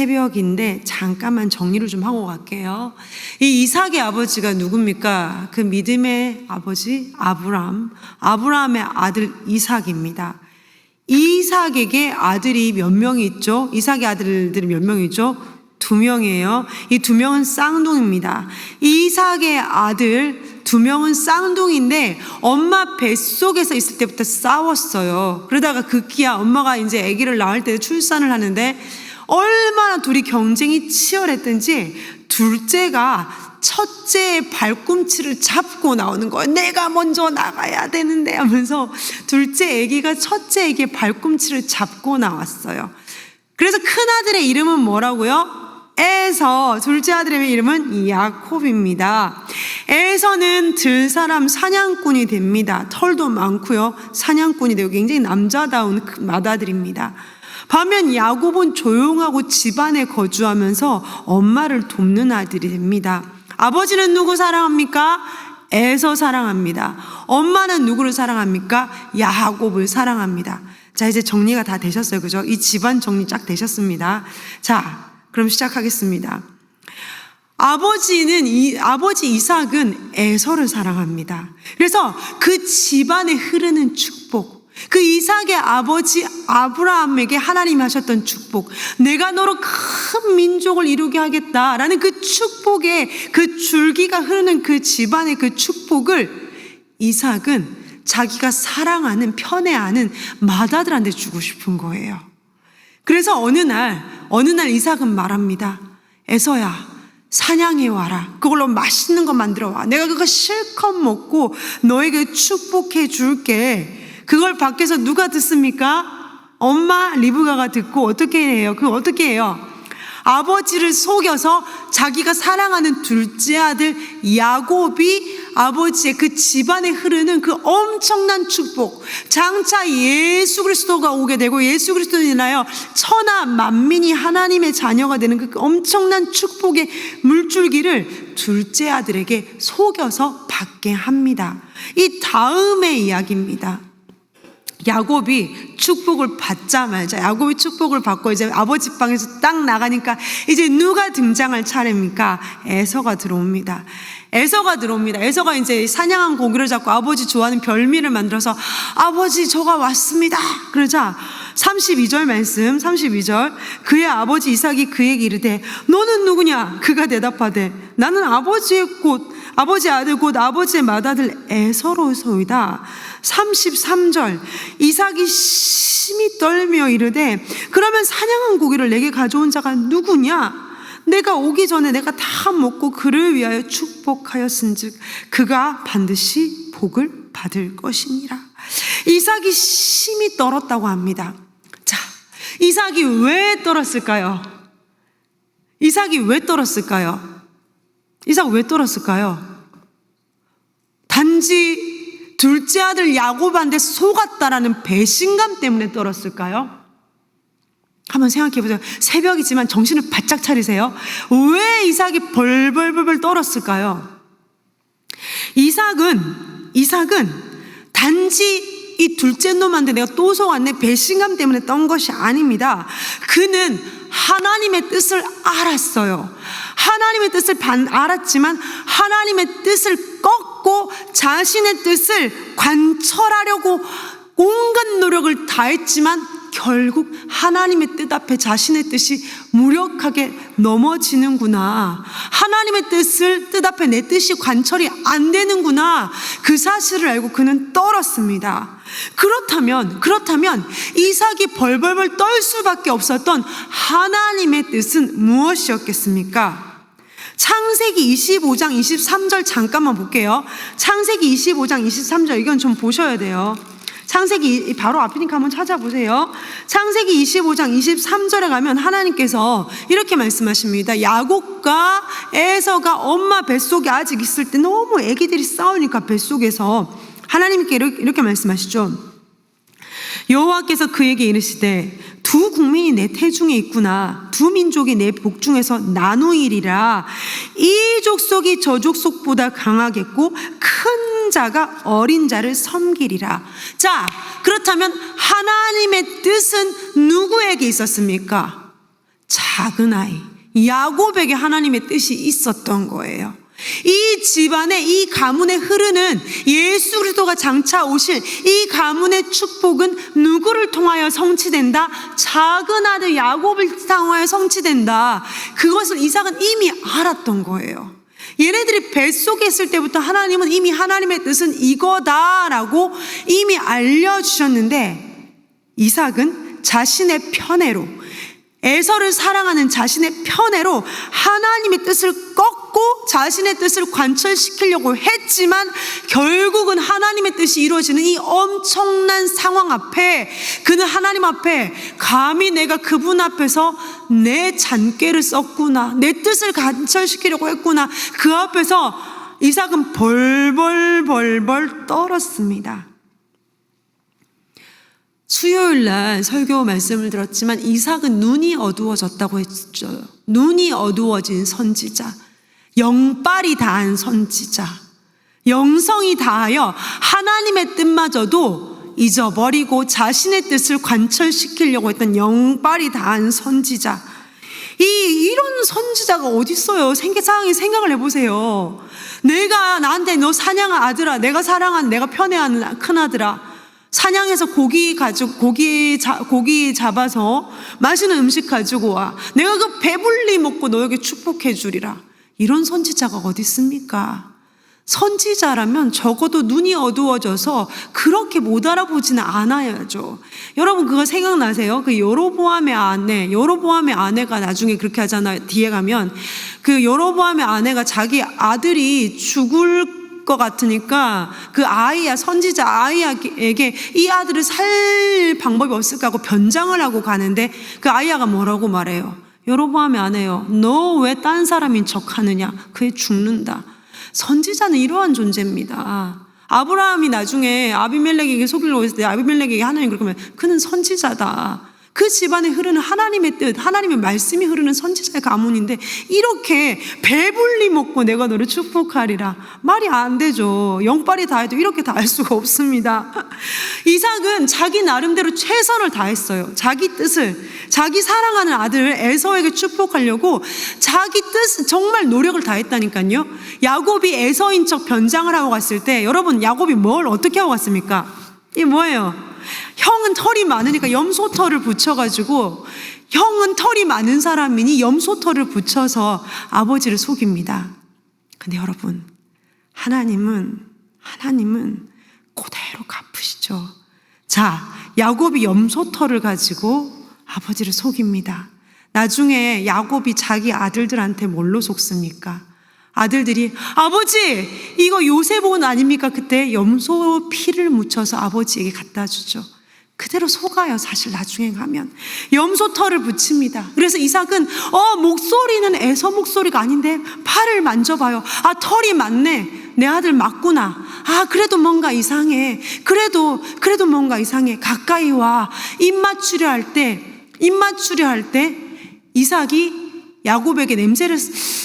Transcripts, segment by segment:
새벽인데 잠깐만 정리를 좀 하고 갈게요. 이 이삭의 아버지가 누굽니까? 그 믿음의 아버지 아브라함의 아들 이삭입니다. 이삭에게 아들이 몇 명이 있죠? 이삭의 아들들이 몇 명이죠? 2명이에요. 이 2명은 쌍둥이입니다. 이삭의 아들 2명은 쌍둥이인데 엄마 뱃속에서 있을 때부터 싸웠어요. 그러다가 급기야 엄마가 이제 아기를 낳을 때 출산을 하는데 얼마나 둘이 경쟁이 치열했든지 둘째가 첫째의 발꿈치를 잡고 나오는 거예요. 내가 먼저 나가야 되는데 하면서 둘째 아기가 첫째 아기의 발꿈치를 잡고 나왔어요. 그래서 큰아들의 이름은 뭐라고요? 에서. 둘째 아들의 이름은 야콥입니다. 에서는 들사람 사냥꾼이 됩니다. 털도 많고요. 사냥꾼이 되고 굉장히 남자다운 맏아들입니다. 반면 야곱은 조용하고 집안에 거주하면서 엄마를 돕는 아들이 됩니다. 아버지는 누구 사랑합니까? 에서 사랑합니다. 엄마는 누구를 사랑합니까? 야곱을 사랑합니다. 자, 이제 정리가 다 되셨어요. 그죠? 이 집안 정리 쫙 되셨습니다. 자, 그럼 시작하겠습니다. 아버지 이삭은 에서를 사랑합니다. 그래서 그 집안에 흐르는 축복, 그 이삭의 아버지 아브라함에게 하나님이 하셨던 축복, 내가 너로 큰 민족을 이루게 하겠다라는 그 축복의 그 줄기가 흐르는 그 집안의 그 축복을 이삭은 자기가 사랑하는, 편애하는 맏아들한테 주고 싶은 거예요. 그래서 어느 날 이삭은 말합니다. 에서야, 사냥해 와라. 그걸로 맛있는 거 만들어 와. 내가 그거 실컷 먹고 너에게 축복해 줄게. 그걸 밖에서 누가 듣습니까? 엄마 리브가가 듣고 어떻게 해요? 그거 어떻게 해요? 아버지를 속여서 자기가 사랑하는 둘째 아들 야곱이 아버지의 그 집안에 흐르는 그 엄청난 축복, 장차 예수 그리스도가 오게 되고 예수 그리스도로 인하여 천하 만민이 하나님의 자녀가 되는 그 엄청난 축복의 물줄기를 둘째 아들에게 속여서 받게 합니다. 이 다음의 이야기입니다. 야곱이 축복을 받자마자, 야곱이 축복을 받고 이제 아버지 방에서 딱 나가니까 이제 누가 등장할 차례입니까? 에서가 들어옵니다. 에서가 이제 사냥한 고기를 잡고 아버지 좋아하는 별미를 만들어서 아버지 저가 왔습니다. 그러자 32절 말씀, 32절, 그의 아버지 이삭이 그에게 이르되 너는 누구냐? 그가 대답하되 나는 아버지 아들 곧 아버지의 맏아들 에서로소이다. 33절, 이삭이 심히 떨며 이르되 그러면 사냥한 고기를 내게 가져온 자가 누구냐? 내가 오기 전에 내가 다 먹고 그를 위하여 축복하였은즉 그가 반드시 복을 받을 것이니라. 이삭이 심히 떨었다고 합니다. 자, 이삭이 왜 떨었을까요? 이삭 왜 떨었을까요? 단지 둘째 아들 야곱한테 속았다라는 배신감 때문에 떨었을까요? 한번 생각해 보세요. 새벽이지만 정신을 바짝 차리세요. 왜 이삭이 벌벌벌 떨었을까요? 이삭은 단지 이 둘째 놈한테 내가 또 속았네 배신감 때문에 떤 것이 아닙니다. 그는 하나님의 뜻을 알았어요. 하나님의 뜻을 알았지만 하나님의 뜻을 꺾고 자신의 뜻을 관철하려고 온갖 노력을 다했지만 결국 하나님의 뜻 앞에 자신의 뜻이 무력하게 넘어지는구나. 하나님의 뜻 앞에 내 뜻이 관철이 안 되는구나. 그 사실을 알고 그는 떨었습니다. 그렇다면 이삭이 벌벌벌 떨 수밖에 없었던 하나님의 뜻은 무엇이었겠습니까? 창세기 25장 23절 잠깐만 볼게요. 창세기 25장 23절 이건 좀 보셔야 돼요. 창세기 바로 앞이니까 한번 찾아보세요. 창세기 25장 23절에 가면 하나님께서 이렇게 말씀하십니다. 야곱과 에서가 엄마 뱃속에 아직 있을 때 너무 애기들이 싸우니까 뱃속에서 하나님께 이렇게 말씀하시죠. 여호와께서 그에게 이르시되 두 국민이 내 태중에 있구나. 두 민족이 내 복중에서 나누이리라. 이 족속이 저 족속보다 강하겠고 큰 자가 어린 자를 섬기리라. 자, 그렇다면 하나님의 뜻은 누구에게 있었습니까? 작은 아이 야곱에게 하나님의 뜻이 있었던 거예요. 이 집안에, 이 가문에 흐르는 예수 그리스도가 장차 오실 이 가문의 축복은 누구를 통하여 성취된다? 작은 아들 야곱을 통하여 성취된다. 그것을 이삭은 이미 알았던 거예요. 얘네들이 뱃속에 있을 때부터 하나님은 이미 하나님의 뜻은 이거다라고 이미 알려주셨는데, 이삭은 자신의 편애로, 에서를 사랑하는 자신의 편애로 하나님의 뜻을 꺾고 자신의 뜻을 관철시키려고 했지만, 결국은 하나님의 뜻이 이루어지는 이 엄청난 상황 앞에 그는 하나님 앞에 감히 내가 그분 앞에서 내 잔꾀를 썼구나, 내 뜻을 관철시키려고 했구나, 그 앞에서 이삭은 벌벌 떨었습니다. 수요일 날 설교 말씀을 들었지만 이삭은 눈이 어두워졌다고 했죠. 눈이 어두워진 선지자, 영빨이 다한 선지자, 영성이 다하여 하나님의 뜻마저도 잊어버리고 자신의 뜻을 관철시키려고 했던 영빨이 다한 선지자. 이런 선지자가 어디 있어요? 상황이 생각을 해보세요. 나한테 너 사냥한 아들아, 내가 사랑한, 내가 편애하는 큰아들아, 사냥해서 고기 잡아서 맛있는 음식 가지고 와. 내가 그 배불리 먹고 너에게 축복해 주리라. 이런 선지자가 어디 있습니까? 선지자라면 적어도 눈이 어두워져서 그렇게 못 알아보지는 않아야죠. 여러분 그거 생각나세요? 그 여로보암의 아내가 나중에 그렇게 하잖아요. 뒤에 가면 그 여로보암의 아내가 자기 아들이 죽을 것 같으니까 그 선지자 아이야에게 이 아들을 살 방법이 없을까 하고 변장을 하고 가는데, 그 아이야가 뭐라고 말해요? 여로보암의 아내요, 너 왜 딴 사람인 척 하느냐? 그애 죽는다. 선지자는 이러한 존재입니다. 아브라함이 나중에 아비멜렉에게 속이려고 했을 때 아비멜렉에게 하나님 그렇게 말해요. 그는 선지자다. 그 집안에 흐르는 하나님의 뜻, 하나님의 말씀이 흐르는 선지자의 가문인데 이렇게 배불리 먹고 내가 너를 축복하리라, 말이 안 되죠. 영빨이 다해도 이렇게 다 할 수가 없습니다. 이삭은 자기 나름대로 최선을 다했어요. 자기 뜻을, 자기 사랑하는 아들 에서에게 축복하려고 자기 뜻 정말 노력을 다했다니까요. 야곱이 에서인 척 변장을 하고 갔을 때, 여러분 야곱이 뭘 어떻게 하고 갔습니까? 이게 뭐예요? 형은 털이 많으니까 염소털을 붙여가지고, 형은 털이 많은 사람이니 염소털을 붙여서 아버지를 속입니다. 근데 여러분, 하나님은 그대로 갚으시죠. 자, 야곱이 염소털을 가지고 아버지를 속입니다. 나중에 야곱이 자기 아들들한테 뭘로 속습니까? 아들들이 아버지 이거 요셉 옷 아닙니까? 그때 염소 피를 묻혀서 아버지에게 갖다 주죠. 그대로 속아요. 사실 나중에 가면 염소 털을 붙입니다. 그래서 이삭은 목소리는 에서 목소리가 아닌데 팔을 만져봐요. 아, 털이 많네. 내 아들 맞구나. 아, 그래도 뭔가 이상해. 그래도 뭔가 이상해. 가까이 와. 입 맞추려 할 때 이삭이 야곱에게 냄새를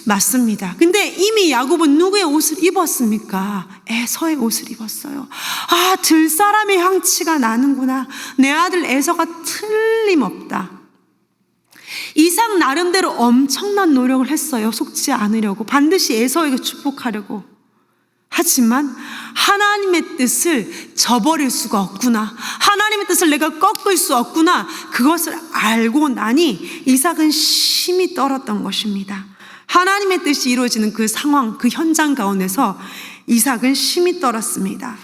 맡습니다. 근데 이미 야곱은 누구의 옷을 입었습니까? 에서의 옷을 입었어요. 아, 들사람의 향취가 나는구나. 내 아들 에서가 틀림없다. 이삭 나름대로 엄청난 노력을 했어요. 속지 않으려고, 반드시 에서에게 축복하려고. 하지만 하나님의 뜻을 저버릴 수가 없구나, 하나님의 뜻을 내가 꺾을 수 없구나, 그것을 알고 나니 이삭은 심히 떨었던 것입니다. 하나님의 뜻이 이루어지는 그 상황, 그 현장 가운데서 이삭은 심히 떨었습니다.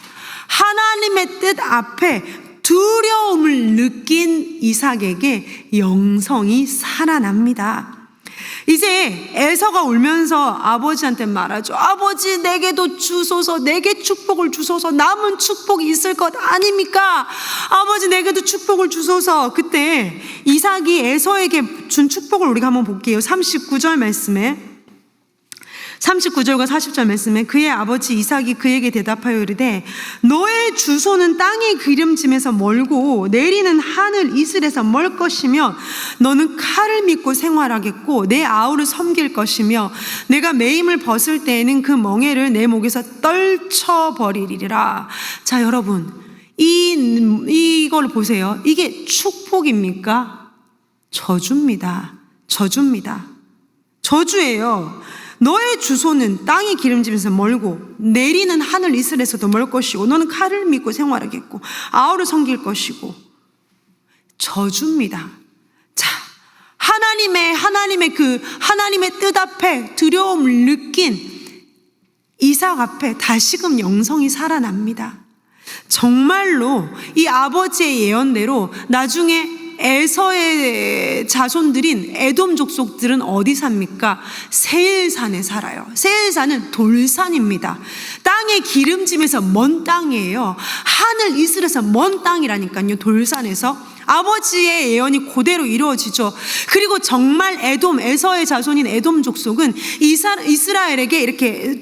하나님의 뜻 앞에 두려움을 느낀 이삭에게 영성이 살아납니다. 이제 에서가 울면서 아버지한테 말하죠. 아버지, 내게도 주소서, 내게 축복을 주소서. 남은 축복이 있을 것 아닙니까? 아버지, 내게도 축복을 주소서. 그때 이삭이 에서에게 준 축복을 우리가 한번 볼게요. 39절 말씀에, 39절과 40절 말씀에 그의 아버지 이삭이 그에게 대답하여 이르되 너의 주소는 땅의 기름짐에서 멀고 내리는 하늘 이슬에서 멀 것이며 너는 칼을 믿고 생활하겠고 내 아우를 섬길 것이며 내가 매임을 벗을 때에는 그 멍에를 내 목에서 떨쳐버리리라. 자, 여러분, 이걸 보세요. 이게 축복입니까? 저주입니다. 저주입니다. 저주예요. 너의 주소는 땅이 기름짐에서 멀고 내리는 하늘 이슬에서도 멀 것이고 너는 칼을 믿고 생활하겠고 아우를 섬길 것이고. 저주입니다. 자, 하나님의 뜻 앞에 두려움을 느낀 이삭 앞에 다시금 영성이 살아납니다. 정말로 이 아버지의 예언대로 나중에 에서의 자손들인 에돔 족속들은 어디 삽니까? 세일산에 살아요. 세일산은 돌산입니다. 땅의 기름짐에서 먼 땅이에요. 하늘 이슬에서 먼 땅이라니까요. 돌산에서 아버지의 예언이 그대로 이루어지죠. 그리고 정말 에서의 자손인 에돔 족속은 이스라엘에게 이렇게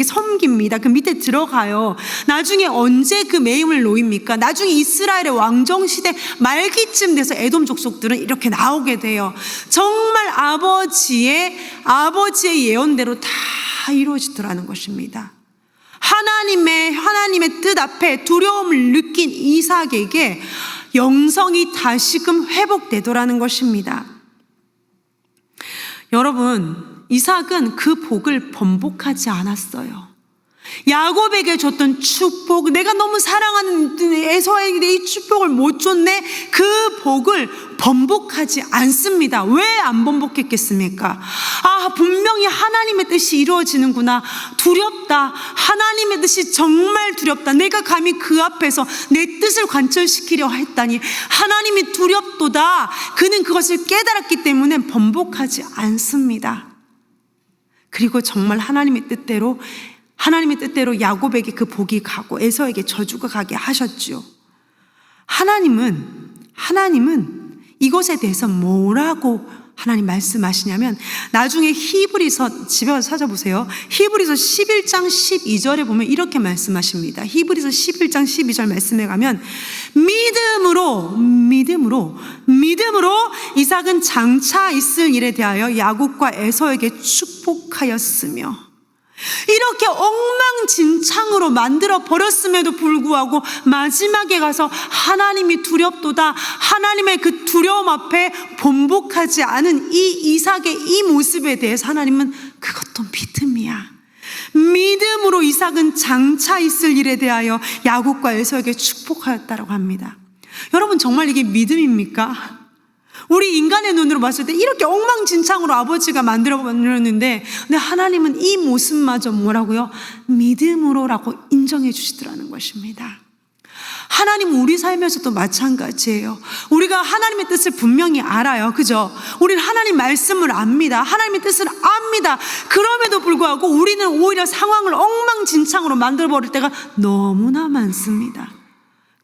섬깁니다. 그 밑에 들어가요. 나중에 언제 그 매임을 놓입니까? 나중에 이스라엘의 왕정 시대 말기쯤 돼서 에돔 족속들은 이렇게 나오게 돼요. 정말 아버지의 예언대로 다 이루어지더라는 것입니다. 하나님의 뜻 앞에 두려움을 느낀 이삭에게 영성이 다시금 회복되더라는 것입니다. 여러분, 이삭은 그 복을 번복하지 않았어요. 야곱에게 줬던 축복, 내가 너무 사랑하는 에서에게 이 축복을 못 줬네, 그 복을 번복하지 않습니다. 왜 안 번복했겠습니까? 분명히 하나님의 뜻이 이루어지는구나. 두렵다. 하나님의 뜻이 정말 두렵다. 내가 감히 그 앞에서 내 뜻을 관철시키려 했다니 하나님이 두렵도다. 그는 그것을 깨달았기 때문에 번복하지 않습니다. 그리고 정말 하나님의 뜻대로 야곱에게 그 복이 가고 에서에게 저주가 가게 하셨죠. 하나님은 이것에 대해서 뭐라고 하나님 말씀하시냐면, 나중에 히브리서, 집에 가서 찾아보세요. 히브리서 11장 12절에 보면 이렇게 말씀하십니다. 히브리서 11장 12절 말씀에 가면 믿음으로 이삭은 장차 있을 일에 대하여 야곱과 에서에게 축복하였으며, 이렇게 엉망진창으로 만들어 버렸음에도 불구하고 마지막에 가서 하나님이 두렵도다, 하나님의 그 두려움 앞에 번복하지 않은 이 이삭의 이 모습에 대해서 하나님은 그것도 믿음이야. 믿음으로 이삭은 장차 있을 일에 대하여 야곱과 에서에게 축복하였다고 합니다. 여러분, 정말 이게 믿음입니까? 우리 인간의 눈으로 봤을 때 이렇게 엉망진창으로 아버지가 만들어버렸는데, 근데 하나님은 이 모습마저 뭐라고요? 믿음으로라고 인정해 주시더라는 것입니다. 하나님은 우리 삶에서도 마찬가지예요. 우리가 하나님의 뜻을 분명히 알아요. 그죠? 우리는 하나님 말씀을 압니다. 하나님의 뜻을 압니다. 그럼에도 불구하고 우리는 오히려 상황을 엉망진창으로 만들어버릴 때가 너무나 많습니다.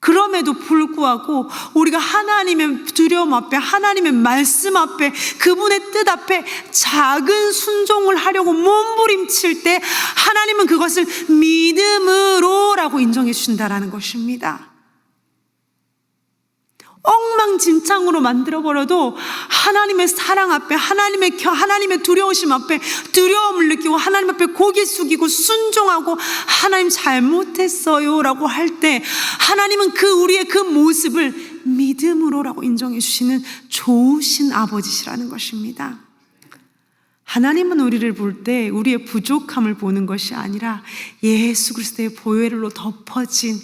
그럼에도 불구하고 우리가 하나님의 두려움 앞에, 하나님의 말씀 앞에, 그분의 뜻 앞에 작은 순종을 하려고 몸부림칠 때 하나님은 그것을 믿음으로라고 인정해 주신다라는 것입니다. 엉망진창으로 만들어버려도 하나님의 사랑 앞에, 하나님의 두려우심 앞에 두려움을 느끼고 하나님 앞에 고개 숙이고 순종하고 하나님 잘못했어요 라고 할 때 하나님은 우리의 그 모습을 믿음으로라고 인정해 주시는 좋으신 아버지시라는 것입니다. 하나님은 우리를 볼 때 우리의 부족함을 보는 것이 아니라 예수 그리스도의 보혈로 덮어진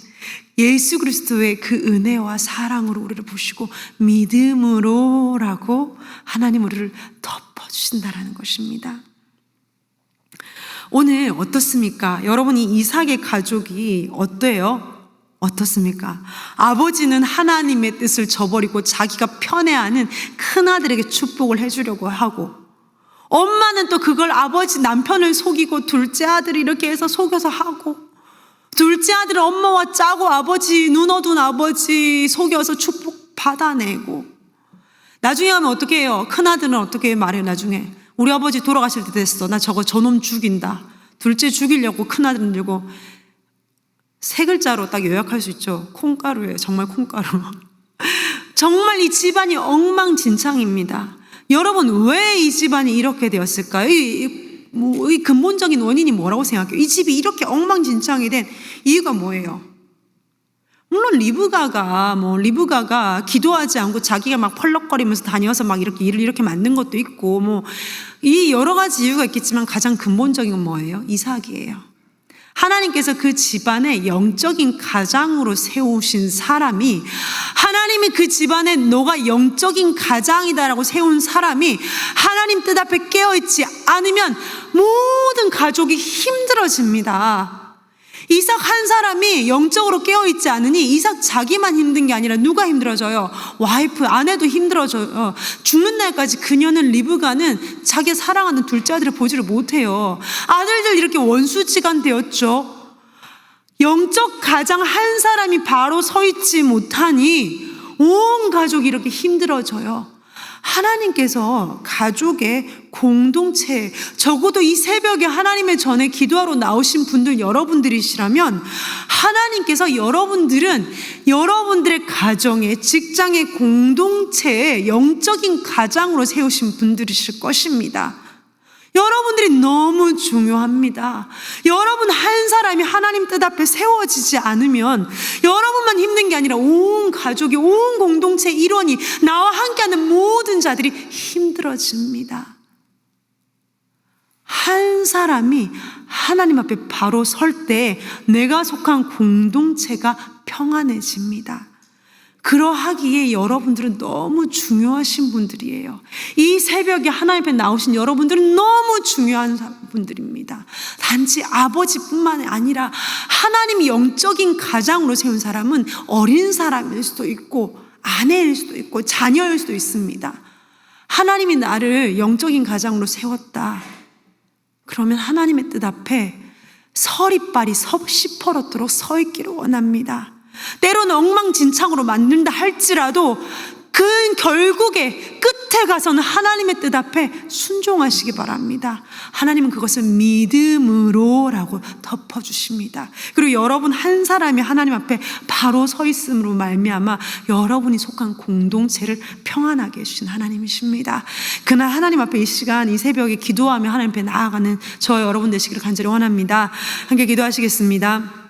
예수 그리스도의 그 은혜와 사랑으로 우리를 보시고 믿음으로라고 하나님 우리를 덮어주신다라는 것입니다. 오늘 어떻습니까? 여러분이 이삭의 가족이 어떻습니까? 아버지는 하나님의 뜻을 저버리고 자기가 편애하는 큰아들에게 축복을 해주려고 하고, 엄마는 또 그걸 아버지 남편을 속이고 둘째 아들이 이렇게 해서 속여서 하고, 둘째 아들은 엄마와 짜고 눈 어두운 아버지 속여서 축복 받아내고, 나중에 하면 어떻게 해요? 큰아들은 어떻게 말해요? 나중에 우리 아버지 돌아가실 때 됐어, 나 저놈 죽인다. 둘째 죽이려고 큰아들은 들고, 세 글자로 딱 요약할 수 있죠. 콩가루예요. 정말 콩가루. 정말 이 집안이 엉망진창입니다. 여러분, 왜 이 집안이 이렇게 되었을까요? 이 근본적인 원인이 뭐라고 생각해요? 이 집이 이렇게 엉망진창이 된 이유가 뭐예요? 물론 리브가가 기도하지 않고 자기가 막 펄럭거리면서 다녀서 막 이렇게 일을 이렇게 만든 것도 있고 뭐 이 여러 가지 이유가 있겠지만 가장 근본적인 건 뭐예요? 이삭이에요. 하나님께서 그 집안의 영적인 가장으로 세우신 사람이, 하나님이 그 집안에 너가 영적인 가장이다라고 세운 사람이 하나님 뜻 앞에 깨어있지 않으면 모든 가족이 힘들어집니다. 이삭 한 사람이 영적으로 깨어있지 않으니 이삭 자기만 힘든 게 아니라 누가 힘들어져요? 와이프, 아내도 힘들어져요. 죽는 날까지 그녀는, 리브가는 자기 사랑하는 둘째 아들을 보지를 못해요. 아들들 이렇게 원수지간 되었죠. 영적 가장 한 사람이 바로 서 있지 못하니 온 가족이 이렇게 힘들어져요. 하나님께서 가족의 공동체, 적어도 이 새벽에 하나님의 전에 기도하러 나오신 분들 여러분들이시라면 하나님께서 여러분들의 가정의, 직장의 공동체의 영적인 가장으로 세우신 분들이실 것입니다. 여러분들이 너무 중요합니다. 여러분 한 사람이 하나님 뜻 앞에 세워지지 않으면 여러분만 힘든 게 아니라 온 가족이, 온 공동체 일원이, 나와 함께하는 모든 자들이 힘들어집니다. 한 사람이 하나님 앞에 바로 설 때 내가 속한 공동체가 평안해집니다. 그러하기에 여러분들은 너무 중요하신 분들이에요. 이 새벽에 하나님 앞에 나오신 여러분들은 너무 중요한 분들입니다. 단지 아버지뿐만 아니라 하나님이 영적인 가장으로 세운 사람은 어린 사람일 수도 있고 아내일 수도 있고 자녀일 수도 있습니다. 하나님이 나를 영적인 가장으로 세웠다. 그러면 하나님의 뜻 앞에 서리빨이 시퍼렇도록 서 있기를 원합니다. 때로는 엉망진창으로 만든다 할지라도 그 결국에 끝에 가서는 하나님의 뜻 앞에 순종하시기 바랍니다. 하나님은 그것을 믿음으로라고 덮어주십니다. 그리고 여러분 한 사람이 하나님 앞에 바로 서 있음으로 말미암아 여러분이 속한 공동체를 평안하게 해주신 하나님이십니다. 그날 하나님 앞에 이 시간, 이 새벽에 기도하며 하나님 앞에 나아가는 저 여러분 되시기를 간절히 원합니다. 함께 기도하시겠습니다.